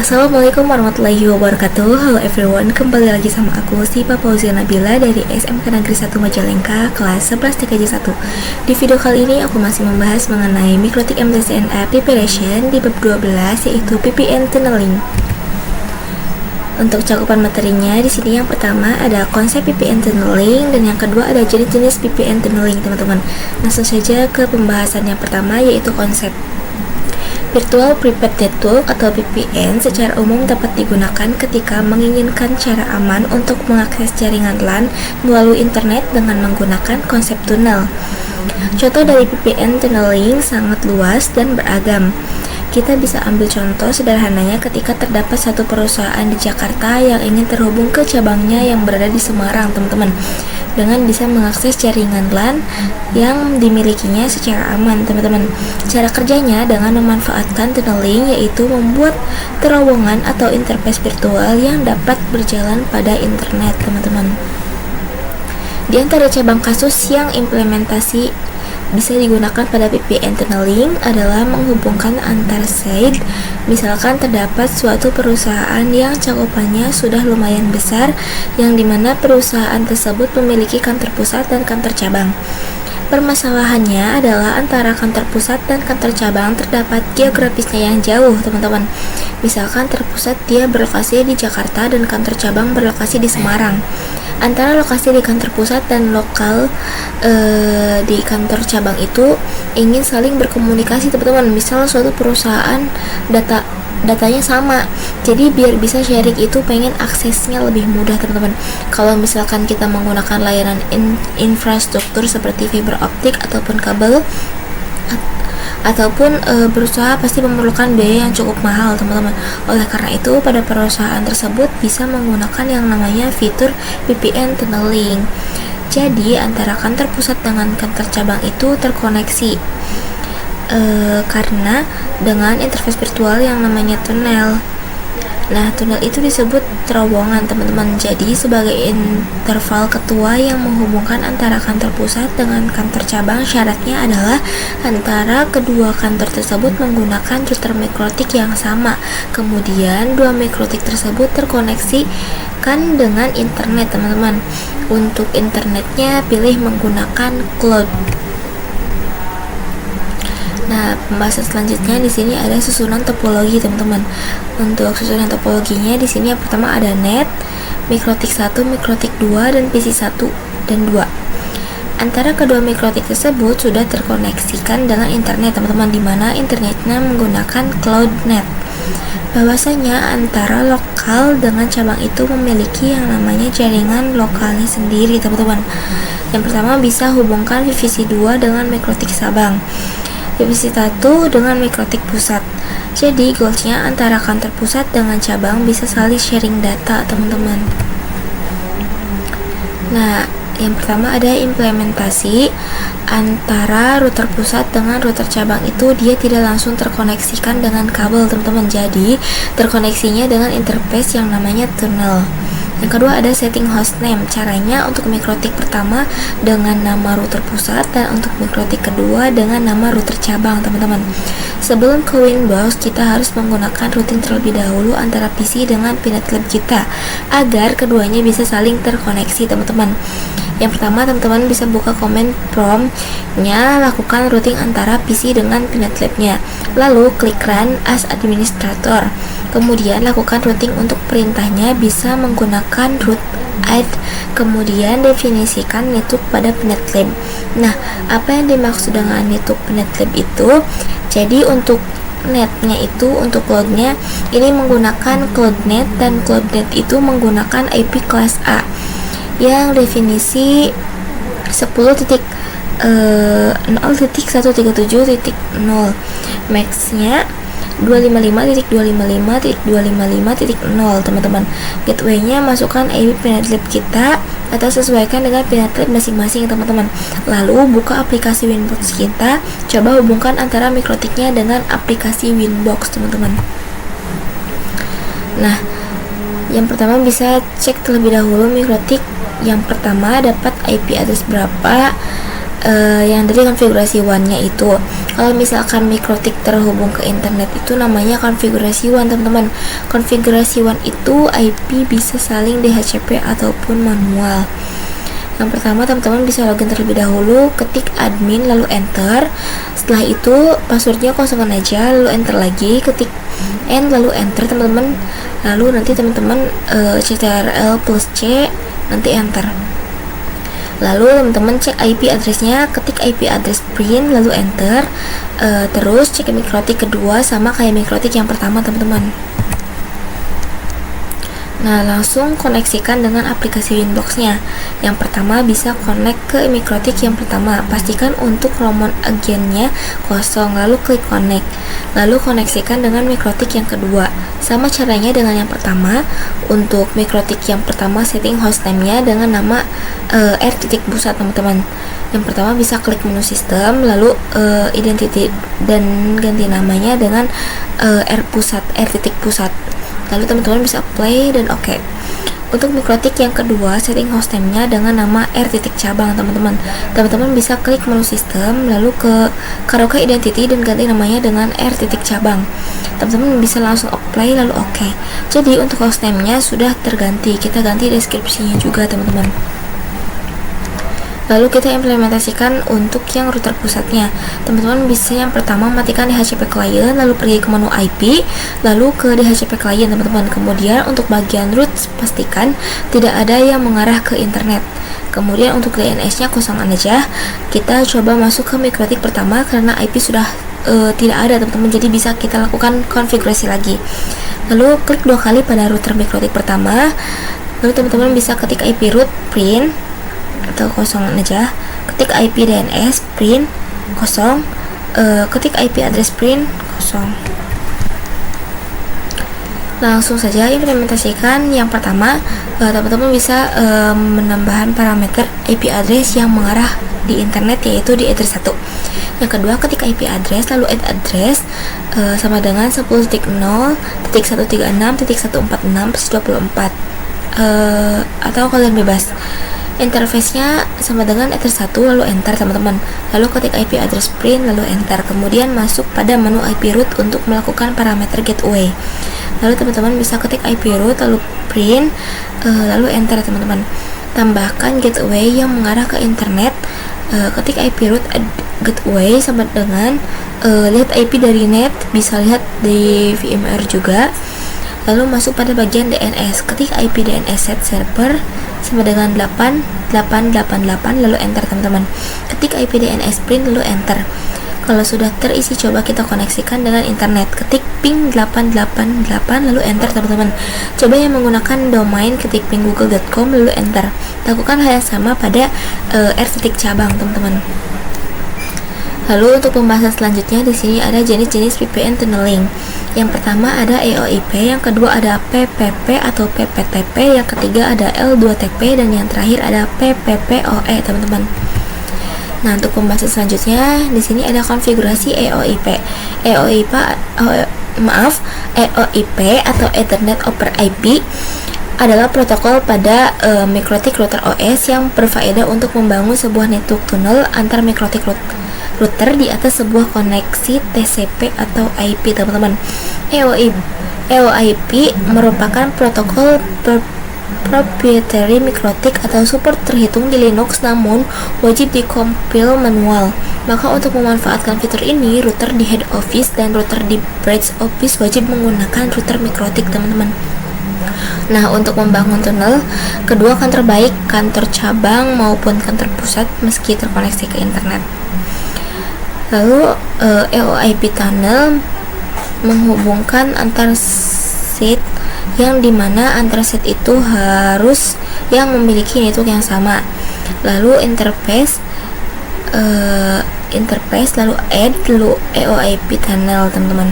Assalamualaikum warahmatullahi wabarakatuh. Halo everyone, kembali lagi sama aku Sipa Fauzia Nabila dari SMK Negeri 1 Majalengka kelas 11 TKJ 1. Di video kali ini aku masih membahas mengenai Mikrotik MTSNA Preparation di bab 12, yaitu PPN Tunneling. Untuk cakupan materinya di sini yang pertama ada konsep PPN Tunneling dan yang kedua ada jenis-jenis PPN Tunneling, teman-teman. Langsung saja ke pembahasan yang pertama, yaitu konsep. Virtual Private Network atau VPN secara umum dapat digunakan ketika menginginkan cara aman untuk mengakses jaringan LAN melalui internet dengan menggunakan konsep tunnel. Contoh dari VPN tunneling sangat luas dan beragam. Kita bisa ambil contoh sederhananya ketika terdapat satu perusahaan di Jakarta yang ingin terhubung ke cabangnya yang berada di Semarang, teman-teman, dengan bisa mengakses jaringan LAN yang dimilikinya secara aman, teman-teman. Cara kerjanya dengan memanfaatkan tunneling, yaitu membuat terowongan atau interface virtual yang dapat berjalan pada internet, teman-teman. Di antara cabang kasus yang implementasi bisa digunakan pada VPN tunneling adalah menghubungkan antar site. Misalkan terdapat suatu perusahaan yang cakupannya sudah lumayan besar, yang dimana perusahaan tersebut memiliki kantor pusat dan kantor cabang. Permasalahannya adalah antara kantor pusat dan kantor cabang terdapat geografisnya yang jauh, teman-teman. Misalkan terpusat dia berlokasi di Jakarta dan kantor cabang berlokasi di Semarang. Antara lokasi di kantor pusat dan lokal di kantor cabang itu ingin saling berkomunikasi, teman-teman. Misal suatu perusahaan datanya sama, jadi biar bisa sharing itu pengen aksesnya lebih mudah, teman-teman. Kalau misalkan kita menggunakan layanan infrastruktur seperti fiber optik ataupun kabel ataupun berusaha pasti memerlukan biaya yang cukup mahal, teman-teman. Oleh karena itu pada perusahaan tersebut bisa menggunakan yang namanya fitur VPN tunneling. Jadi antara kantor pusat dengan kantor cabang itu terkoneksi karena dengan interface virtual yang namanya tunnel. Nah, tunnel itu disebut terowongan, teman-teman. Jadi sebagai interval ketua yang menghubungkan antara kantor pusat dengan kantor cabang, syaratnya adalah antara kedua kantor tersebut menggunakan router mikrotik yang sama. Kemudian dua mikrotik tersebut terkoneksikan dengan internet, teman-teman. Untuk internetnya pilih menggunakan cloud. Nah, pembahasan selanjutnya di sini ada susunan topologi, teman-teman. Untuk susunan topologinya di sini yang pertama ada NET, mikrotik 1, mikrotik 2, dan PC 1 dan 2. Antara kedua mikrotik tersebut sudah terkoneksikan dengan internet, teman-teman, di mana internetnya menggunakan cloud net. Bahwasanya antara lokal dengan cabang itu memiliki yang namanya jaringan lokalnya sendiri, teman-teman. Yang pertama bisa hubungkan VPC 2 dengan mikrotik cabang, VPC 1 dengan mikrotik pusat. Jadi goalsnya antara kantor pusat dengan cabang bisa saling sharing data, teman-teman. Nah, yang pertama ada implementasi antara router pusat dengan router cabang itu dia tidak langsung terkoneksikan dengan kabel, teman-teman. Jadi terkoneksinya dengan interface yang namanya tunnel. Yang kedua ada setting hostname. Caranya untuk mikrotik pertama dengan nama router pusat dan untuk mikrotik kedua dengan nama router cabang, teman-teman. Sebelum ke Winbox, kita harus menggunakan routing terlebih dahulu antara PC dengan PNetLab kita agar keduanya bisa saling terkoneksi, teman-teman. Yang pertama, teman-teman bisa buka command prompt-nya, lakukan routing antara PC dengan PNetLab-nya. Lalu klik run as administrator. Kemudian lakukan routing untuk perintahnya bisa menggunakan root add. Kemudian definisikan network pada PNetLab. Nah, apa yang dimaksud dengan network PNetLab itu? Jadi untuk netnya itu, untuk cloudnya ini menggunakan cloudnet, dan cloudnet itu menggunakan IP kelas A yang definisi 10.0.137.0, maxnya 255.255.255.0, teman-teman. Gateway-nya masukkan IP PNetLab kita atau sesuaikan dengan PNetLab masing-masing, teman-teman. Lalu buka aplikasi Winbox kita, coba hubungkan antara mikrotiknya dengan aplikasi Winbox, teman-teman. Nah, yang pertama bisa cek terlebih dahulu mikrotik yang pertama dapat IP address berapa, yang dari konfigurasi one-nya itu. Kalau misalkan mikrotik terhubung ke internet itu namanya konfigurasi WAN teman-teman. Konfigurasi WAN itu IP bisa saling DHCP ataupun manual. Yang pertama teman-teman bisa login terlebih dahulu, ketik admin lalu enter. Setelah itu passwordnya kosongkan aja, lalu enter lagi, ketik N lalu enter teman-teman. Lalu nanti teman-teman CTRL plus C, nanti enter. Lalu teman-teman cek IP addressnya, ketik IP address print lalu enter. Terus cek mikrotik kedua sama kayak mikrotik yang pertama teman-teman. Nah, langsung koneksikan dengan aplikasi Winbox-nya. Yang pertama bisa connect ke mikrotik yang pertama. Pastikan untuk roaming agentnya kosong, lalu klik connect. Lalu koneksikan dengan mikrotik yang kedua. Sama caranya dengan yang pertama. Untuk mikrotik yang pertama setting hostname-nya dengan nama r.pusat teman-teman. Yang pertama bisa klik menu sistem, lalu identity dan ganti namanya dengan r.pusat. Lalu teman-teman bisa play dan oke. Untuk mikrotik yang kedua, setting hostname-nya dengan nama r.cabang teman-teman. Teman-teman bisa klik menu sistem, lalu ke karaoke identity dan ganti namanya dengan r.cabang. Teman-teman bisa langsung play lalu oke. Jadi untuk hostname-nya sudah terganti. Kita ganti deskripsinya juga teman-teman. Lalu kita implementasikan untuk yang router pusatnya. Teman-teman bisa yang pertama matikan DHCP client, lalu pergi ke menu IP, lalu ke DHCP client teman-teman. Kemudian untuk bagian root pastikan tidak ada yang mengarah ke internet. Kemudian untuk DNS-nya kosongan aja. Kita coba masuk ke mikrotik pertama karena IP sudah tidak ada teman-teman, jadi bisa kita lakukan konfigurasi lagi. Lalu klik 2 kali pada router mikrotik pertama. Lalu teman-teman bisa ketik IP root print atau kosongan aja, ketik IP DNS print kosong, ketik IP address print kosong. Langsung saja implementasikan. Yang pertama teman-teman bisa menambahkan parameter IP address yang mengarah di internet, yaitu di address 1. Yang kedua ketik IP address lalu add address sama dengan 10.0.136.146/24 atau kalian bebas. Interface-nya sama dengan address 1 lalu enter teman-teman. Lalu ketik IP address print lalu enter. Kemudian masuk pada menu IP root untuk melakukan parameter gateway. Lalu teman-teman bisa ketik IP root lalu print lalu enter teman-teman. Tambahkan gateway yang mengarah ke internet. Ketik IP root gateway sama dengan lihat IP dari net, bisa lihat di VMware juga. Lalu masuk pada bagian DNS, ketik IP DNS set server sama dengan 8888 lalu enter teman-teman. Ketik IP DNS print lalu enter. Kalau sudah terisi coba kita koneksikan dengan internet, ketik ping 888 lalu enter teman-teman. Coba yang menggunakan domain ketik pinggoogle.com lalu enter. Lakukan hal yang sama pada r.cabang teman-teman. Lalu untuk pembahasan selanjutnya di sini ada jenis-jenis VPN tunneling. Yang pertama ada EOIP, yang kedua ada PPP atau PPTP, yang ketiga ada L2TP, dan yang terakhir ada PPPoE teman-teman. Nah, untuk pembahasan selanjutnya di sini ada konfigurasi EOIP. EOIP atau Ethernet over IP adalah protokol pada mikrotik router OS yang berfaedah untuk membangun sebuah network tunnel antar mikrotik router di atas sebuah koneksi TCP atau IP teman-teman. EOIP merupakan protokol proprietary mikrotik atau support terhitung di Linux, namun wajib dikompil manual. Maka untuk memanfaatkan fitur ini, router di head office dan router di branch office wajib menggunakan router mikrotik teman-teman. Nah, untuk membangun tunnel, kedua kantor baik kantor cabang maupun kantor pusat meski terkoneksi ke internet. Lalu EOIP tunnel menghubungkan antar seat yang dimana antar seat itu harus yang memiliki network yang sama. Lalu interface lalu add lalu EOIP tunnel teman-teman.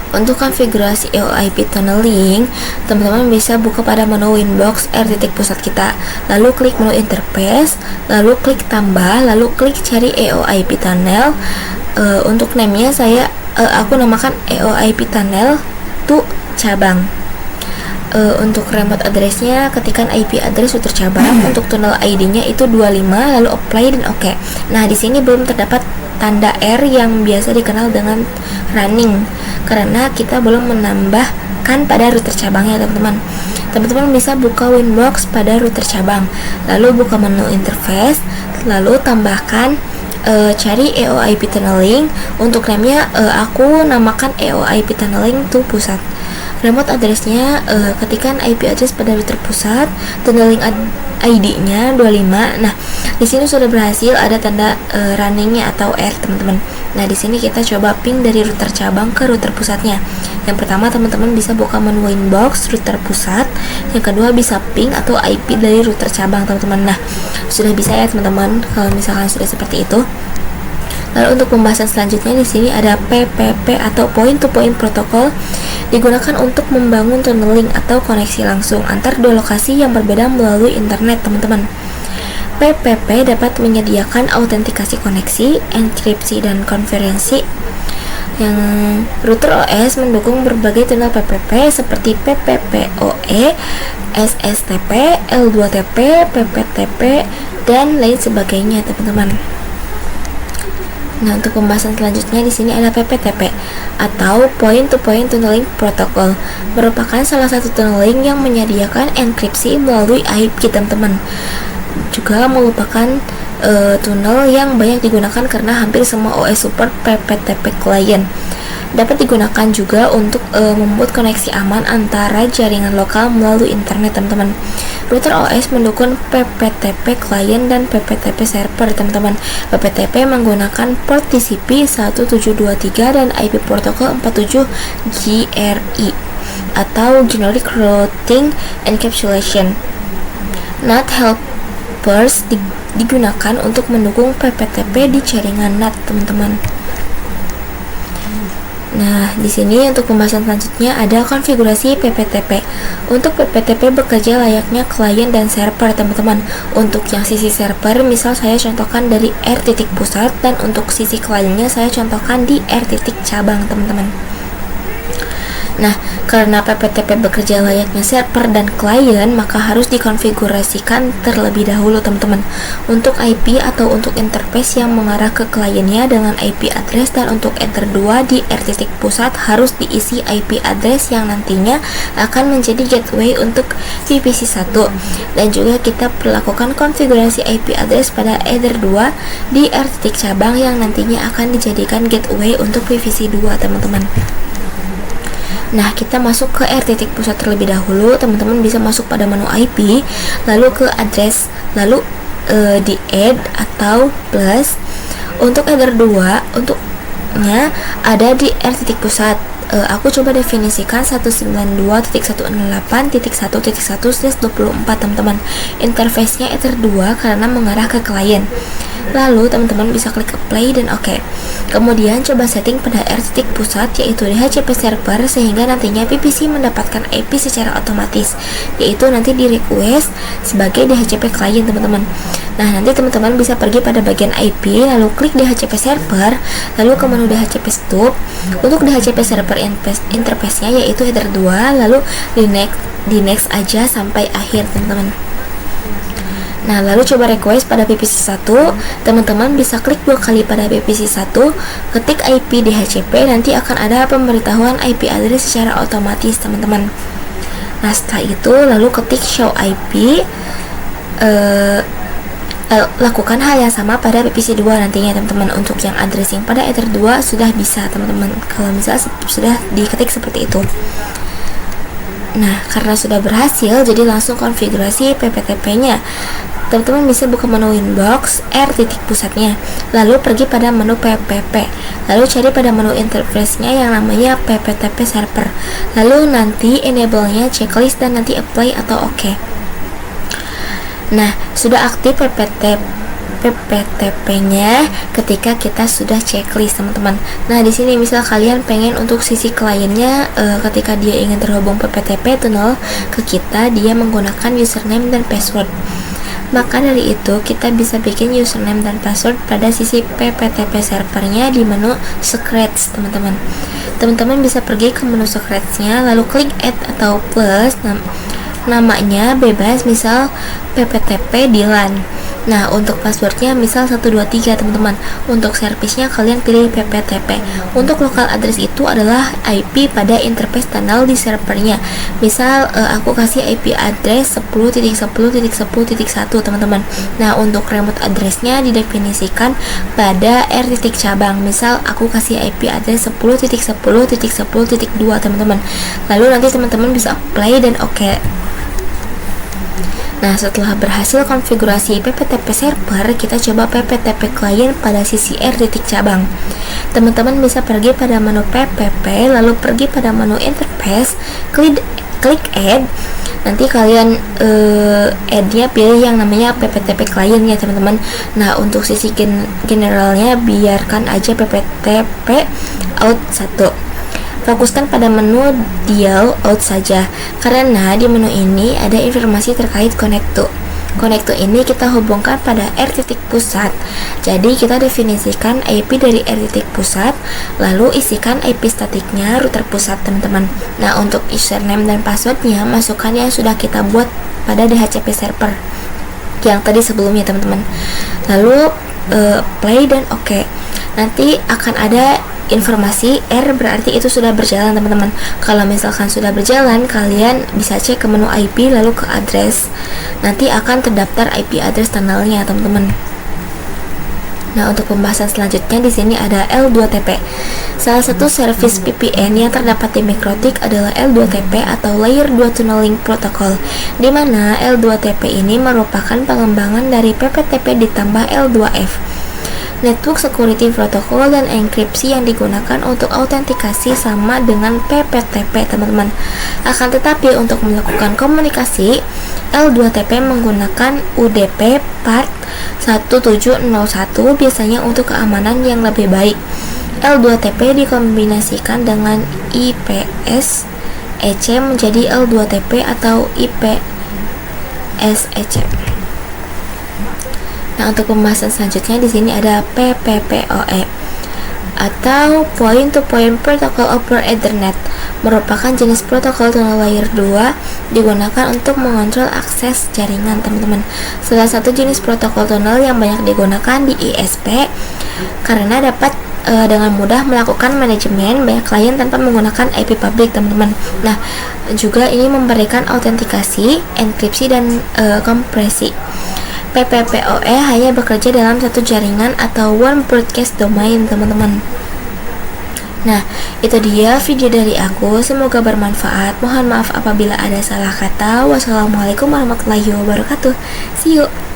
Untuk konfigurasi EOIP tunneling, teman-teman bisa buka pada menu Winbox r.pusat kita, lalu klik menu interface, lalu klik tambah, lalu klik cari EOIP tunnel. Untuk name-nya aku namakan EOIP tunnel to cabang. Untuk remote address-nya ketikkan IP address router cabang. Untuk tunnel ID-nya itu 25, lalu apply dan oke. Nah, di sini belum terdapat tanda R yang biasa dikenal dengan running karena kita belum menambahkan pada router cabangnya, teman-teman. Teman-teman bisa buka Winbox pada router cabang, lalu buka menu interface, lalu tambahkan cari EOIP tunneling. Untuk namanya aku namakan EOIP tunneling to pusat. Remote address-nya ketikkan IP address pada router pusat, tunneling ID-nya 25. Nah, di sini sudah berhasil ada tanda running-nya atau R, teman-teman. Nah, di sini kita coba ping dari router cabang ke router pusatnya. Yang pertama, teman-teman bisa buka menu Winbox router pusat. Yang kedua, bisa ping atau IP dari router cabang, teman-teman. Nah, sudah bisa ya, teman-teman, kalau misalkan sudah seperti itu. Lalu untuk pembahasan selanjutnya di sini ada PPP atau point to point protocol, digunakan untuk membangun tunneling atau koneksi langsung antar dua lokasi yang berbeda melalui internet, teman-teman. PPP dapat menyediakan autentikasi koneksi, enkripsi dan konferensi. Yang router OS mendukung berbagai tunnel PPP seperti PPPoE, SSTP, L2TP, PPTP dan lain sebagainya, teman-teman. Nah, untuk pembahasan selanjutnya di sini ada PPTP atau Point to Point Tunneling Protocol, merupakan salah satu tunneling yang menyediakan enkripsi melalui IP, teman-teman. Juga merupakan tunnel yang banyak digunakan karena hampir semua OS support PPTP client. Dapat digunakan juga untuk membuat koneksi aman antara jaringan lokal melalui internet, teman-teman. Router OS mendukung PPTP client dan PPTP server, teman-teman. PPTP menggunakan port TCP 1723 dan IP protokol 47 GRE atau Generic Routing Encapsulation. NAT helpers digunakan untuk mendukung PPTP di jaringan NAT, teman-teman. Nah, di sini untuk pembahasan selanjutnya ada konfigurasi PPTP. Untuk PPTP bekerja layaknya klien dan server, teman-teman. Untuk yang sisi server, misal saya contohkan dari R titik pusat, dan untuk sisi kliennya saya contohkan di R titik cabang, teman-teman. Nah, karena PPTP bekerja layaknya server dan klien, maka harus dikonfigurasikan terlebih dahulu, teman-teman. Untuk IP atau untuk interface yang mengarah ke kliennya dengan IP address, dan untuk enter 2 di R titik pusat harus diisi IP address yang nantinya akan menjadi gateway untuk VPC 1. Dan juga kita perlakukan konfigurasi IP address pada Ether 2 di R titik cabang yang nantinya akan dijadikan gateway untuk VPC 2, teman-teman. Nah, kita masuk ke R titik pusat terlebih dahulu. Teman-teman bisa masuk pada menu IP, lalu ke address, lalu di add atau plus. Untuk Ether 2 untuknya ada di R titik pusat. Aku coba definisikan 192.168.1.1/24, teman-teman. Interface-nya Ether 2 karena mengarah ke klien. Lalu teman-teman bisa klik apply dan oke. Kemudian coba setting pada R titik pusat, yaitu DHCP server, sehingga nantinya VPC mendapatkan IP secara otomatis, yaitu nanti di request sebagai DHCP client, teman-teman. Nah, nanti teman-teman bisa pergi pada bagian IP, lalu klik DHCP server, lalu ke menu DHCP stub. Untuk DHCP server interface-nya yaitu Ether 2, lalu di next aja sampai akhir, teman-teman. Nah, lalu coba request pada VPC 1, teman-teman bisa klik 2 kali pada VPC 1, ketik IP DHCP, nanti akan ada pemberitahuan IP address secara otomatis, teman-teman. Nah, setelah itu lalu ketik show IP, lakukan hal yang sama pada VPC 2 nantinya, teman-teman. Untuk yang addressing pada Ether 2 sudah bisa, teman-teman, kalau misalnya sudah diketik seperti itu. Nah, karena sudah berhasil, jadi langsung konfigurasi PPTP-nya. Teman-teman bisa buka menu Winbox R titik pusatnya, lalu pergi pada menu PPP, lalu cari pada menu interface-nya yang namanya PPTP server, lalu nanti enable-nya checklist dan nanti apply atau oke. Nah, sudah aktif PPTP-nya ketika kita sudah checklist, teman-teman. Nah, di sini misal kalian pengen untuk sisi kliennya, ketika dia ingin terhubung PPTP tunnel ke kita, dia menggunakan username dan password. Maka dari itu kita bisa bikin username dan password pada sisi PPTP servernya di menu Scratch, teman-teman. Teman-teman bisa pergi ke menu Scratch-nya, lalu klik add atau plus, namanya bebas, misal PPTP Dilan. Nah, untuk passwordnya misal 123, teman-teman. Untuk servisnya kalian pilih PPTP. Untuk local address itu adalah IP pada interface tunnel di servernya. Misal aku kasih IP address 10.10.10.1, teman-teman. Nah, untuk remote addressnya didefinisikan pada R titik cabang. Misal aku kasih IP address 10.10.10.2, teman-teman. Lalu nanti teman-teman bisa apply dan oke. Nah, setelah berhasil konfigurasi PPTP server, kita coba PPTP client pada sisi R titik cabang. Teman-teman bisa pergi pada menu PPP, lalu pergi pada menu interface, klik add. Nanti kalian add-nya pilih yang namanya PPTP client ya, teman-teman. Nah, untuk sisi generalnya biarkan aja PPTP out 1. Fokuskan pada menu dial out saja, karena di menu ini ada informasi terkait connecto. Connecto ini kita hubungkan pada R titik pusat. Jadi kita definisikan IP dari R titik pusat, lalu isikan IP statiknya router pusat, teman-teman. Nah, untuk username dan passwordnya masukkan yang sudah kita buat pada DHCP server yang tadi sebelumnya, teman-teman. Lalu play dan oke. Nanti akan ada informasi R, berarti itu sudah berjalan, teman-teman. Kalau misalkan sudah berjalan, kalian bisa cek ke menu IP lalu ke address. Nanti akan terdaftar IP address tunnelnya, teman-teman. Nah, untuk pembahasan selanjutnya di sini ada L2TP. Salah satu service VPN yang terdapat di MikroTik adalah L2TP atau Layer 2 Tunneling Protocol, di mana L2TP ini merupakan pengembangan dari PPTP ditambah L2F. Network Security Protocol dan enkripsi yang digunakan untuk autentikasi sama dengan PPTP, teman-teman. Akan tetapi untuk melakukan komunikasi, L2TP menggunakan UDP part 1701 biasanya untuk keamanan yang lebih baik. L2TP dikombinasikan dengan IPS EC menjadi L2TP atau IPS EC. Nah, untuk pembahasan selanjutnya di sini ada PPPoE atau Point to Point Protocol over Ethernet, merupakan jenis protokol tunnel layer 2 digunakan untuk mengontrol akses jaringan, teman-teman. Salah satu jenis protokol tunnel yang banyak digunakan di ISP karena dapat dengan mudah melakukan manajemen banyak klien tanpa menggunakan IP publik, teman-teman. Nah, juga ini memberikan autentikasi, enkripsi dan kompresi. PPPoE hanya bekerja dalam satu jaringan atau one broadcast domain, teman-teman. Nah, itu dia video dari aku. Semoga bermanfaat. Mohon maaf apabila ada salah kata. Wassalamualaikum warahmatullahi wabarakatuh. See you.